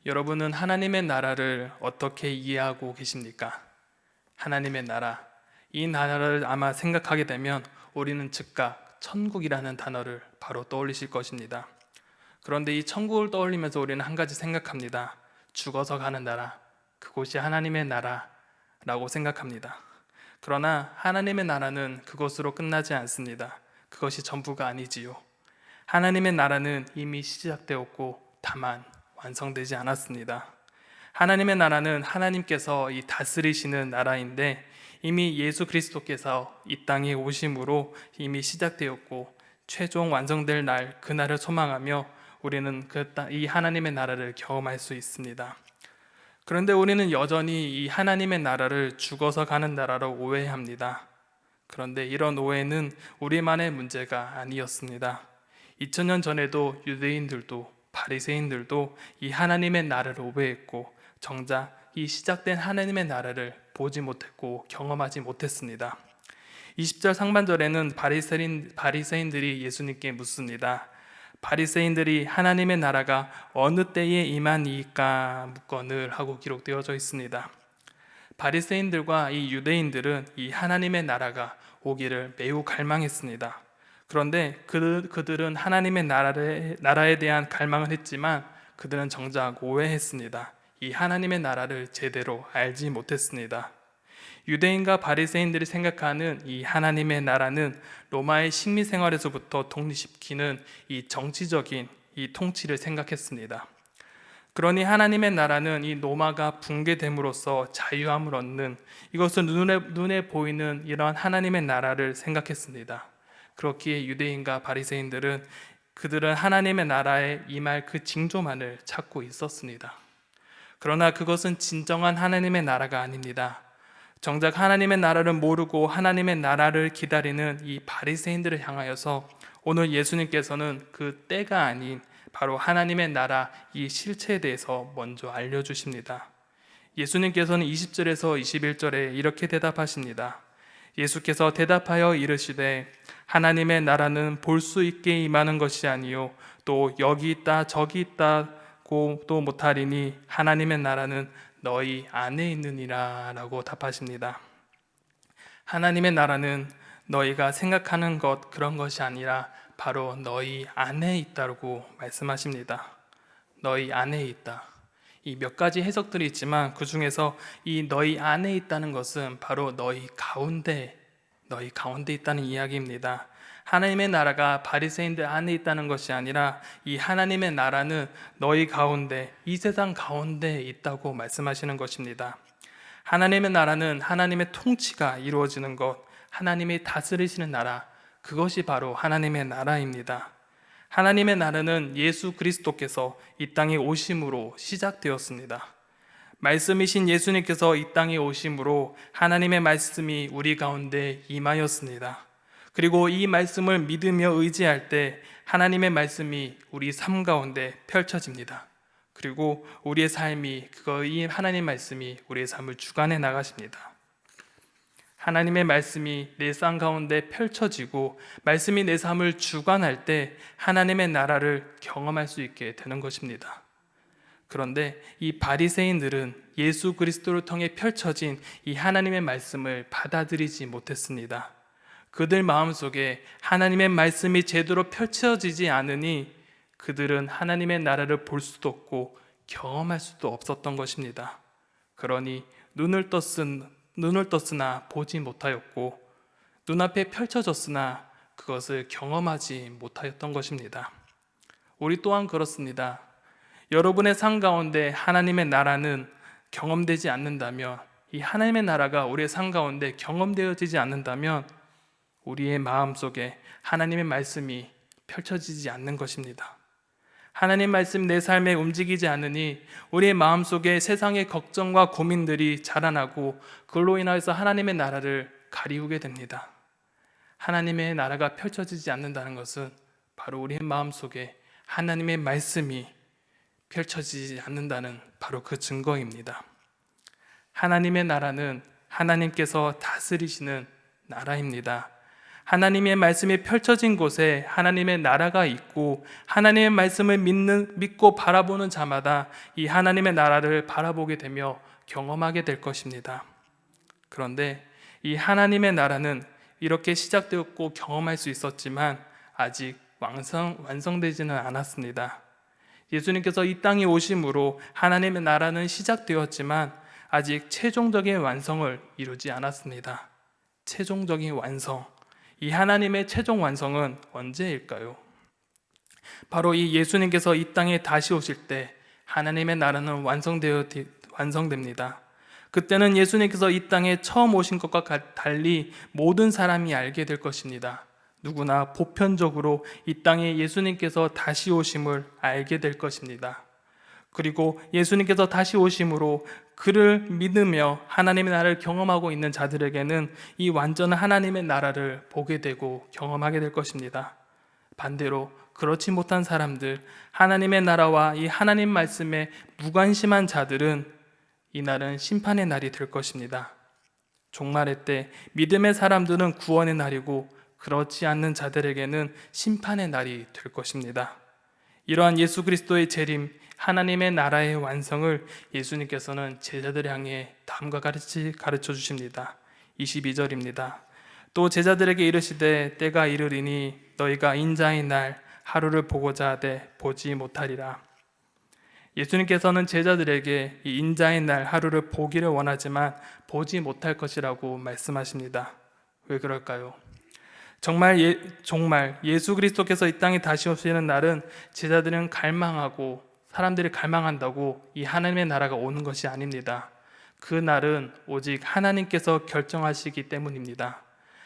여러분은 하나님의 나라를 어떻게 이해하고 계십니까? 하나님의 나라, 이 나라를 아마 생각하게 되면 우리는 즉각 천국이라는 단어를 바로 떠올리실 것입니다. 그런데 이 천국을 떠올리면서 우리는 한 가지 생각합니다. 죽어서 가는 나라, 그곳이 하나님의 나라라고 생각합니다. 그러나 하나님의 나라는 그것으로 끝나지 않습니다. 그것이 전부가 아니지요. 하나님의 나라는 이미 시작되었고 다만 완성되지 않았습니다. 하나님의 나라는 하나님께서 이 다스리시는 나라인데 이미 예수 그리스도께서 이 땅에 오심으로 이미 시작되었고 최종 완성될 날, 그날을 소망하며 우리는 이 하나님의 나라를 경험할 수 있습니다. 그런데 우리는 여전히 이 하나님의 나라를 죽어서 가는 나라로 오해합니다. 그런데 이런 오해는 우리만의 문제가 아니었습니다. 2000년 전에도 유대인들도 바리새인들도 이 하나님의 나라를 오해했고 정작 이 시작된 하나님의 나라를 보지 못했고 경험하지 못했습니다. 20절 상반절에는 바리새인들이 예수님께 묻습니다. 바리새인들이 하나님의 나라가 어느 때에 임하니까 묻거늘 하고 기록되어져 있습니다. 바리새인들과 이 유대인들은 이 하나님의 나라가 오기를 매우 갈망했습니다. 그런데 그들은 하나님의 나라에 대한 갈망을 했지만 그들은 정작 오해했습니다. 이 하나님의 나라를 제대로 알지 못했습니다. 유대인과 바리새인들이 생각하는 이 하나님의 나라는 로마의 식민 생활에서부터 독립시키는 이 정치적인 이 통치를 생각했습니다. 그러니 하나님의 나라는 이 로마가 붕괴됨으로써 자유함을 얻는, 이것은 눈에 보이는 이러한 하나님의 나라를 생각했습니다. 그렇기에 유대인과 바리새인들은 그들은 하나님의 나라에 임할 그 징조만을 찾고 있었습니다. 그러나 그것은 진정한 하나님의 나라가 아닙니다. 정작 하나님의 나라를 모르고 하나님의 나라를 기다리는 이 바리새인들을 향하여서 오늘 예수님께서는 그 때가 아닌 바로 하나님의 나라 이 실체에 대해서 먼저 알려주십니다. 예수님께서는 20절에서 21절에 이렇게 대답하십니다. 예수께서 대답하여 이르시되 하나님의 나라는 볼 수 있게 임하는 것이 아니요 또 여기 있다 저기 있다고 또 못하리니 하나님의 나라는 너희 안에 있느니라 라고 답하십니다. 하나님의 나라는 너희가 생각하는 것 그런 것이 아니라 바로 너희 안에 있다고 말씀하십니다. 너희 안에 있다. 이 몇 가지 해석들이 있지만 그 중에서 이 너희 안에 있다는 것은 바로 너희 가운데 있다는 이야기입니다. 하나님의 나라가 바리새인들 안에 있다는 것이 아니라 이 하나님의 나라는 너희 가운데, 이 세상 가운데 있다고 말씀하시는 것입니다. 하나님의 나라는 하나님의 통치가 이루어지는 것, 하나님이 다스리시는 나라, 그것이 바로 하나님의 나라입니다. 하나님의 나라는 예수 그리스도께서 이 땅에 오심으로 시작되었습니다. 말씀이신 예수님께서 이 땅에 오심으로 하나님의 말씀이 우리 가운데 임하였습니다. 그리고 이 말씀을 믿으며 의지할 때 하나님의 말씀이 우리 삶 가운데 펼쳐집니다. 그리고 우리의 삶이 이 하나님 말씀이 우리의 삶을 주관해 나가십니다. 하나님의 말씀이 내 삶 가운데 펼쳐지고 말씀이 내 삶을 주관할 때 하나님의 나라를 경험할 수 있게 되는 것입니다. 그런데 이 바리새인들은 예수 그리스도를 통해 펼쳐진 이 하나님의 말씀을 받아들이지 못했습니다. 그들 마음속에 하나님의 말씀이 제대로 펼쳐지지 않으니 그들은 하나님의 나라를 볼 수도 없고 경험할 수도 없었던 것입니다. 그러니 눈을 떴으나 보지 못하였고 눈앞에 펼쳐졌으나 그것을 경험하지 못하였던 것입니다. 우리 또한 그렇습니다. 여러분의 삶 가운데 하나님의 나라는 경험되지 않는다면, 이 하나님의 나라가 우리의 삶 가운데 경험되어지지 않는다면 우리의 마음속에 하나님의 말씀이 펼쳐지지 않는 것입니다. 하나님 말씀 내 삶에 움직이지 않으니 우리의 마음속에 세상의 걱정과 고민들이 자라나고 그걸로 인하여서 하나님의 나라를 가리우게 됩니다. 하나님의 나라가 펼쳐지지 않는다는 것은 바로 우리의 마음속에 하나님의 말씀이 펼쳐지지 않는다는 바로 그 증거입니다. 하나님의 나라는 하나님께서 다스리시는 나라입니다. 하나님의 말씀이 펼쳐진 곳에 하나님의 나라가 있고 하나님의 말씀을 믿고 바라보는 자마다 이 하나님의 나라를 바라보게 되며 경험하게 될 것입니다. 그런데 이 하나님의 나라는 이렇게 시작되었고 경험할 수 있었지만 아직 완성되지는 않았습니다. 예수님께서 이 땅에 오심으로 하나님의 나라는 시작되었지만 아직 최종적인 완성을 이루지 않았습니다. 최종적인 완성, 이 하나님의 최종 완성은 언제일까요? 바로 이 예수님께서 이 땅에 다시 오실 때 하나님의 나라는 완성됩니다. 그때는 예수님께서 이 땅에 처음 오신 것과 달리 모든 사람이 알게 될 것입니다. 누구나 보편적으로 이 땅에 예수님께서 다시 오심을 알게 될 것입니다. 그리고 예수님께서 다시 오심으로 그를 믿으며 하나님의 나라를 경험하고 있는 자들에게는 이 완전한 하나님의 나라를 보게 되고 경험하게 될 것입니다. 반대로 그렇지 못한 사람들, 하나님의 나라와 이 하나님 말씀에 무관심한 자들은 이 날은 심판의 날이 될 것입니다. 종말의 때 믿음의 사람들은 구원의 날이고 그렇지 않는 자들에게는 심판의 날이 될 것입니다. 이러한 예수 그리스도의 재림, 하나님의 나라의 완성을 예수님께서는 제자들을 향해 다음과 같이 가르쳐 주십니다. 22절입니다. 또 제자들에게 이르시되 때가 이르리니 너희가 인자의 날 하루를 보고자 하되 보지 못하리라. 예수님께서는 제자들에게 이 인자의 날 하루를 보기를 원하지만 보지 못할 것이라고 말씀하십니다. 왜 그럴까요? 정말 예수 그리스도께서 이 땅에 다시 오시는 날은 제자들은 갈망하고 사람들이 갈망한다고 이 하나님의 나라가 오는 것이 아닙니다. 그 날은 오직 하나님께서 결정하시기 때문입니다.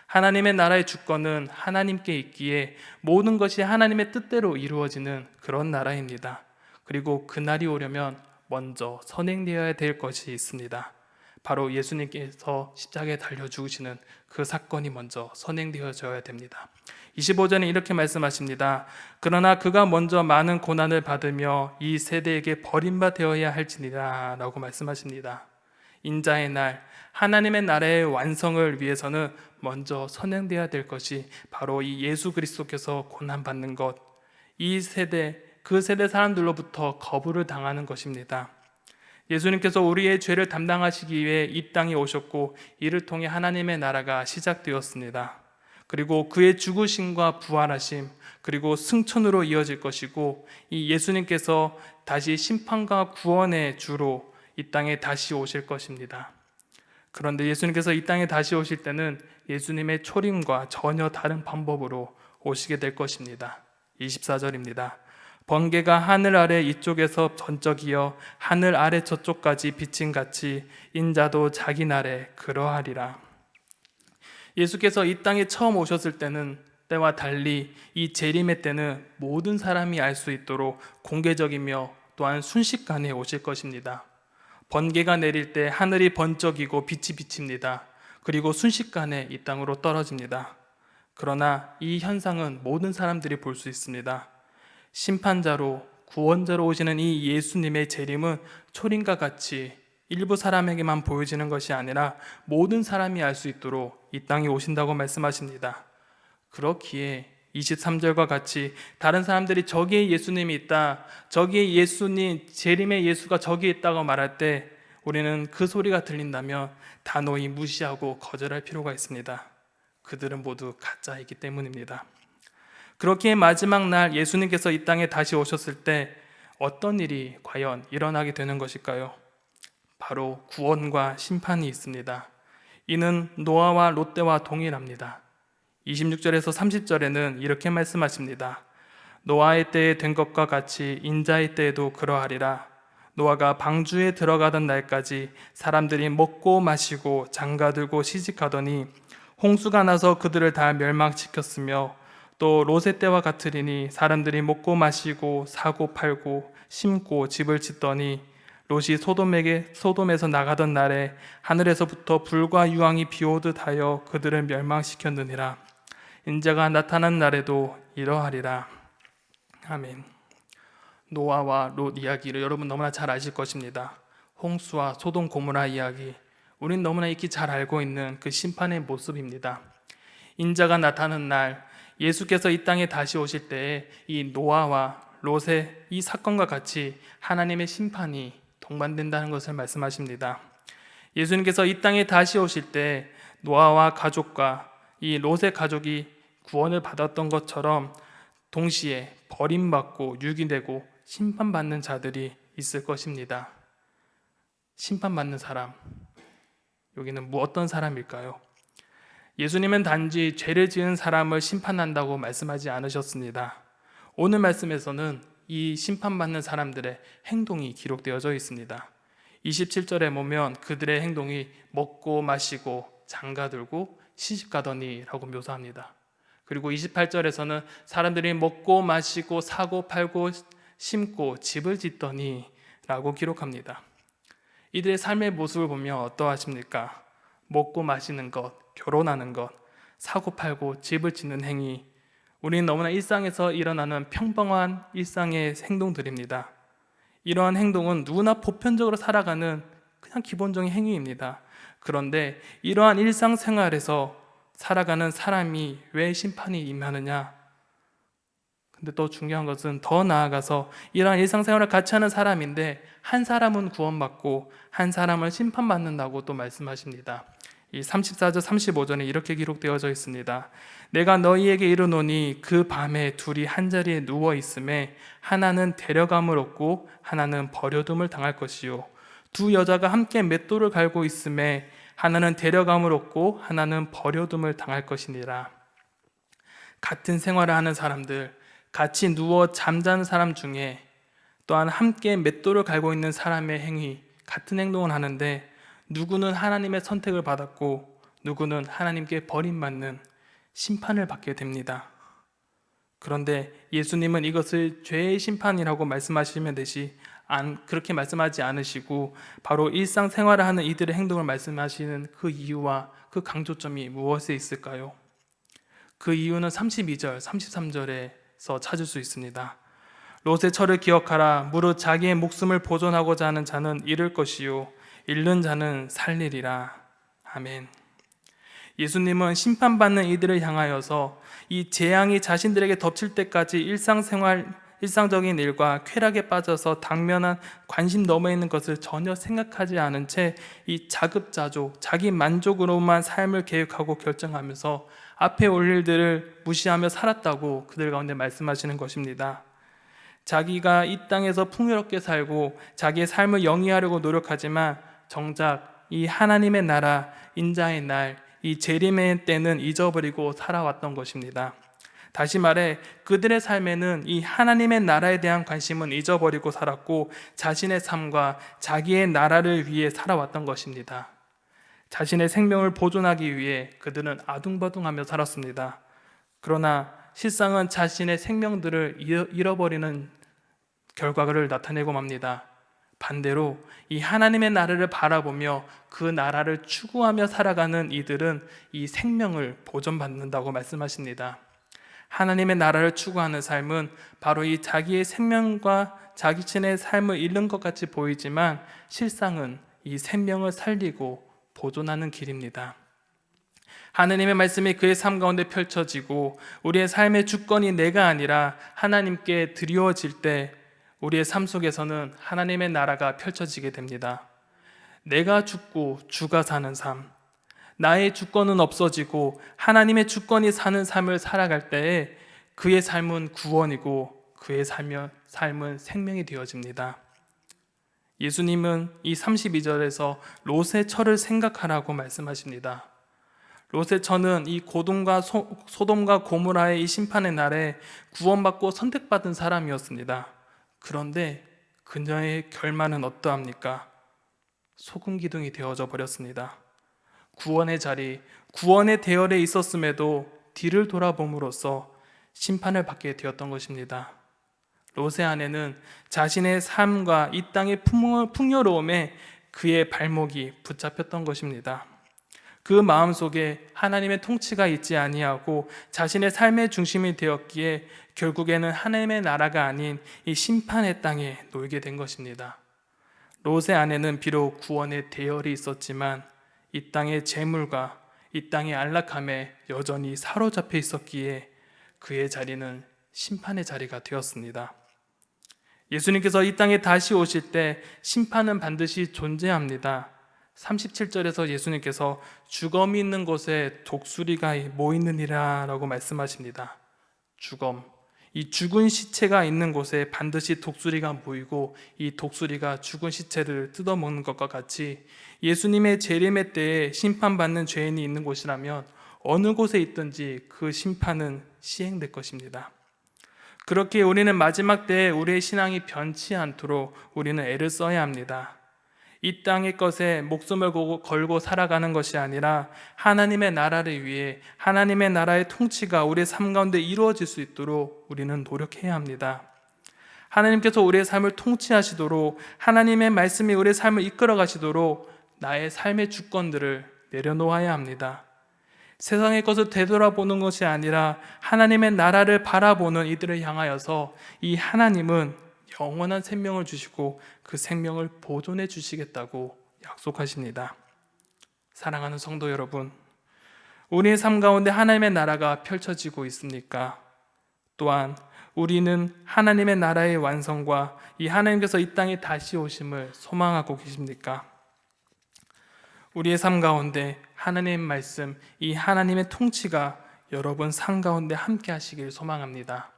하나님의 나라의 주권은 하나님께 있기에 모든 것이 하나님의 뜻대로 이루어지는 그런 나라입니다. 그리고 그 날이 오려면 먼저 선행되어야 될 것이 있습니다. 바로 예수님께서 십자가에 달려 죽으시는 그 사건이 먼저 선행되어져야 됩니다. 25절에 이렇게 말씀하십니다. 그러나 그가 먼저 많은 고난을 받으며 이 세대에게 버림받아야 할지니라 라고 말씀하십니다. 인자의 날, 하나님의 나라의 완성을 위해서는 먼저 선행되어야 될 것이 바로 이 예수 그리스도께서 고난받는 것, 이 세대, 그 세대 사람들로부터 거부를 당하는 것입니다. 예수님께서 우리의 죄를 담당하시기 위해 이 땅에 오셨고 이를 통해 하나님의 나라가 시작되었습니다. 그리고 그의 죽으심과 부활하심, 그리고 승천으로 이어질 것이고 이 예수님께서 다시 심판과 구원의 주로 이 땅에 다시 오실 것입니다. 그런데 예수님께서 이 땅에 다시 오실 때는 예수님의 초림과 전혀 다른 방법으로 오시게 될 것입니다. 24절입니다. 번개가 하늘 아래 이쪽에서 번쩍이어 하늘 아래 저쪽까지 비친 같이 인자도 자기 날에 그러하리라. 예수께서 이 땅에 처음 오셨을 때와 달리 이 재림의 때는 모든 사람이 알 수 있도록 공개적이며 또한 순식간에 오실 것입니다. 번개가 내릴 때 하늘이 번쩍이고 빛이 비칩니다. 그리고 순식간에 이 땅으로 떨어집니다. 그러나 이 현상은 모든 사람들이 볼 수 있습니다. 심판자로 구원자로 오시는 이 예수님의 재림은 초림과 같이 일부 사람에게만 보여지는 것이 아니라 모든 사람이 알 수 있도록 이 땅에 오신다고 말씀하십니다. 그렇기에 23절과 같이 다른 사람들이 저기에 예수님이 있다, 저기에 예수님, 재림의 예수가 저기에 있다고 말할 때 우리는 그 소리가 들린다면 단호히 무시하고 거절할 필요가 있습니다. 그들은 모두 가짜이기 때문입니다. 그렇기에 마지막 날 예수님께서 이 땅에 다시 오셨을 때 어떤 일이 과연 일어나게 되는 것일까요? 바로 구원과 심판이 있습니다. 이는 노아와 롯대와 동일합니다. 26절에서 30절에는 이렇게 말씀하십니다. 노아의 때에 된 것과 같이 인자의 때에도 그러하리라. 노아가 방주에 들어가던 날까지 사람들이 먹고 마시고 장가들고 시집가더니 홍수가 나서 그들을 다 멸망시켰으며 또 롯의 때와 같으리니 사람들이 먹고 마시고 사고 팔고 심고 집을 짓더니 롯이 소돔에서 나가던 날에 하늘에서부터 불과 유황이 비오듯 하여 그들을 멸망시켰느니라. 인자가 나타난 날에도 이러하리라. 아멘. 노아와 롯 이야기를 여러분 너무나 잘 아실 것입니다. 홍수와 소돔 고모라 이야기, 우린 너무나 익히 잘 알고 있는 그 심판의 모습입니다. 인자가 나타나는 날, 예수께서 이 땅에 다시 오실 때에 이 노아와 롯의 이 사건과 같이 하나님의 심판이 동반된다는 것을 말씀하십니다. 예수님께서 이 땅에 다시 오실 때 노아와 가족과 이 롯의 가족이 구원을 받았던 것처럼 동시에 버림받고 유기되고 심판받는 자들이 있을 것입니다. 심판받는 사람, 여기는 어떤 사람일까요? 예수님은 단지 죄를 지은 사람을 심판한다고 말씀하지 않으셨습니다. 오늘 말씀에서는 이 심판받는 사람들의 행동이 기록되어져 있습니다. 27절에 보면 그들의 행동이 먹고 마시고 장가들고 시집가더니 라고 묘사합니다. 그리고 28절에서는 사람들이 먹고 마시고 사고 팔고 심고 집을 짓더니 라고 기록합니다. 이들의 삶의 모습을 보면 어떠하십니까? 먹고 마시는 것, 결혼하는 것, 사고 팔고 집을 짓는 행위, 우리는 너무나 일상에서 일어나는 평범한 일상의 행동들입니다. 이러한 행동은 누구나 보편적으로 살아가는 그냥 기본적인 행위입니다. 그런데 이러한 일상생활에서 살아가는 사람이 왜 심판이 임하느냐? 근데 또 중요한 것은 더 나아가서 이러한 일상생활을 같이 하는 사람인데 한 사람은 구원받고 한 사람은 심판받는다고 또 말씀하십니다. 이 34절 35절에 이렇게 기록되어져 있습니다. 내가 너희에게 이르노니 그 밤에 둘이 한자리에 누워 있음에 하나는 데려감을 얻고 하나는 버려둠을 당할 것이요 두 여자가 함께 맷돌을 갈고 있음에 하나는 데려감을 얻고 하나는 버려둠을 당할 것이니라. 같은 생활을 하는 사람들, 같이 누워 잠자는 사람 중에 또한 함께 맷돌을 갈고 있는 사람의 행위, 같은 행동을 하는데 누구는 하나님의 선택을 받았고 누구는 하나님께 버림받는 심판을 받게 됩니다. 그런데 예수님은 이것을 죄의 심판이라고 말씀하시면 되시 그렇게 말씀하지 않으시고 바로 일상생활을 하는 이들의 행동을 말씀하시는 그 이유와 그 강조점이 무엇에 있을까요? 그 이유는 32절, 33절에서 찾을 수 있습니다. 롯의 철을 기억하라. 무릇 자기의 목숨을 보존하고자 하는 자는 잃을 것이요 잃는 자는 살리리라. 아멘. 예수님은 심판받는 이들을 향하여서 이 재앙이 자신들에게 덮칠 때까지 일상적인 일과 쾌락에 빠져서 당면한 관심 넘어 있는 것을 전혀 생각하지 않은 채 이 자급자족, 자기 만족으로만 삶을 계획하고 결정하면서 앞에 올 일들을 무시하며 살았다고 그들 가운데 말씀하시는 것입니다. 자기가 이 땅에서 풍요롭게 살고 자기의 삶을 영위하려고 노력하지만 정작 이 하나님의 나라, 인자의 날, 이 재림의 때는 잊어버리고 살아왔던 것입니다. 다시 말해 그들의 삶에는 이 하나님의 나라에 대한 관심은 잊어버리고 살았고 자신의 삶과 자기의 나라를 위해 살아왔던 것입니다. 자신의 생명을 보존하기 위해 그들은 아둥바둥하며 살았습니다. 그러나 실상은 자신의 생명들을 잃어버리는 결과를 나타내고 맙니다. 반대로 이 하나님의 나라를 바라보며 그 나라를 추구하며 살아가는 이들은 이 생명을 보존받는다고 말씀하십니다. 하나님의 나라를 추구하는 삶은 바로 이 자기의 생명과 자기 자신의 삶을 잃는 것 같이 보이지만 실상은 이 생명을 살리고 보존하는 길입니다. 하나님의 말씀이 그의 삶 가운데 펼쳐지고 우리의 삶의 주권이 내가 아니라 하나님께 드리워질 때 우리의 삶 속에서는 하나님의 나라가 펼쳐지게 됩니다. 내가 죽고 주가 사는 삶, 나의 주권은 없어지고 하나님의 주권이 사는 삶을 살아갈 때에 그의 삶은 구원이고 그의 삶은 생명이 되어집니다. 예수님은 이 32절에서 롯의 철을 생각하라고 말씀하십니다. 롯의 처는 이 소돔과 고모라의 이 심판의 날에 구원받고 선택받은 사람이었습니다. 그런데 그녀의 결말은 어떠합니까? 소금 기둥이 되어져 버렸습니다. 구원의 자리, 구원의 대열에 있었음에도 뒤를 돌아봄으로써 심판을 받게 되었던 것입니다. 롯의 아내는 자신의 삶과 이 땅의 풍요로움에 그의 발목이 붙잡혔던 것입니다. 그 마음속에 하나님의 통치가 있지 아니하고 자신의 삶의 중심이 되었기에 결국에는 하나님의 나라가 아닌 이 심판의 땅에 놓이게 된 것입니다. 롯의 아내는 비록 구원의 대열이 있었지만 이 땅의 재물과 이 땅의 안락함에 여전히 사로잡혀 있었기에 그의 자리는 심판의 자리가 되었습니다. 예수님께서 이 땅에 다시 오실 때 심판은 반드시 존재합니다. 37절에서 예수님께서 죽음이 있는 곳에 독수리가 모이느니라 라고 말씀하십니다. 이 죽은 시체가 있는 곳에 반드시 독수리가 모이고 이 독수리가 죽은 시체를 뜯어먹는 것과 같이 예수님의 재림의 때에 심판받는 죄인이 있는 곳이라면 어느 곳에 있든지 그 심판은 시행될 것입니다. 그렇게 우리는 마지막 때에 우리의 신앙이 변치 않도록 우리는 애를 써야 합니다. 이 땅의 것에 목숨을 걸고 살아가는 것이 아니라 하나님의 나라를 위해 하나님의 나라의 통치가 우리의 삶 가운데 이루어질 수 있도록 우리는 노력해야 합니다. 하나님께서 우리의 삶을 통치하시도록 하나님의 말씀이 우리의 삶을 이끌어 가시도록 나의 삶의 주권들을 내려놓아야 합니다. 세상의 것을 되돌아보는 것이 아니라 하나님의 나라를 바라보는 이들을 향하여서 이 하나님은 영원한 생명을 주시고 그 생명을 보존해 주시겠다고 약속하십니다. 사랑하는 성도 여러분, 우리의 삶 가운데 하나님의 나라가 펼쳐지고 있습니까? 또한 우리는 하나님의 나라의 완성과 이 하나님께서 이 땅에 다시 오심을 소망하고 계십니까? 우리의 삶 가운데 하나님의 말씀, 이 하나님의 통치가 여러분 삶 가운데 함께 하시길 소망합니다.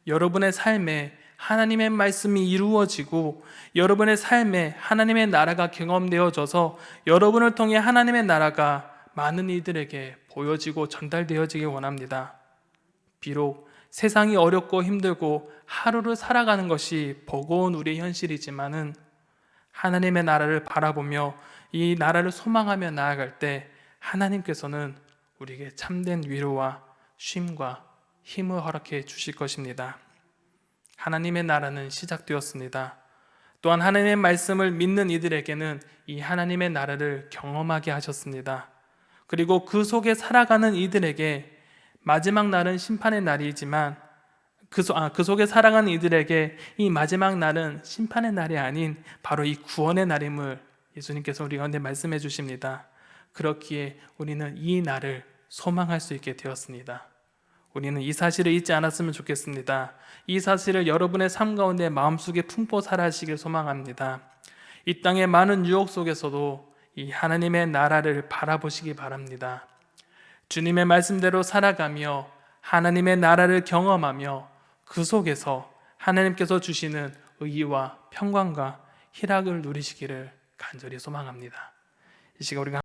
여러분의 삶에 하나님의 말씀이 이루어지고 여러분의 삶에 하나님의 나라가 경험되어져서 여러분을 통해 하나님의 나라가 많은 이들에게 보여지고 전달되어지길 원합니다. 비록 세상이 어렵고 힘들고 하루를 살아가는 것이 버거운 우리의 현실이지만은 하나님의 나라를 바라보며 이 나라를 소망하며 나아갈 때 하나님께서는 우리에게 참된 위로와 쉼과 힘을 허락해 주실 것입니다. 하나님의 나라는 시작되었습니다. 또한 하나님의 말씀을 믿는 이들에게는 이 하나님의 나라를 경험하게 하셨습니다. 그리고 그 속에 살아가는 이들에게 마지막 날은 심판의 날이지만 그 속에 살아가는 이들에게 이 마지막 날은 심판의 날이 아닌 바로 이 구원의 날임을 예수님께서 우리 가운데 말씀해 주십니다. 그렇기에 우리는 이 날을 소망할 수 있게 되었습니다. 우리는 이 사실을 잊지 않았으면 좋겠습니다. 이 사실을 여러분의 삶 가운데 마음속에 품고 살아가시길 소망합니다. 이 땅의 많은 유혹 속에서도 이 하나님의 나라를 바라보시기 바랍니다. 주님의 말씀대로 살아가며 하나님의 나라를 경험하며 그 속에서 하나님께서 주시는 의의와 평강과 희락을 누리시기를 간절히 소망합니다. 이 시간 우리가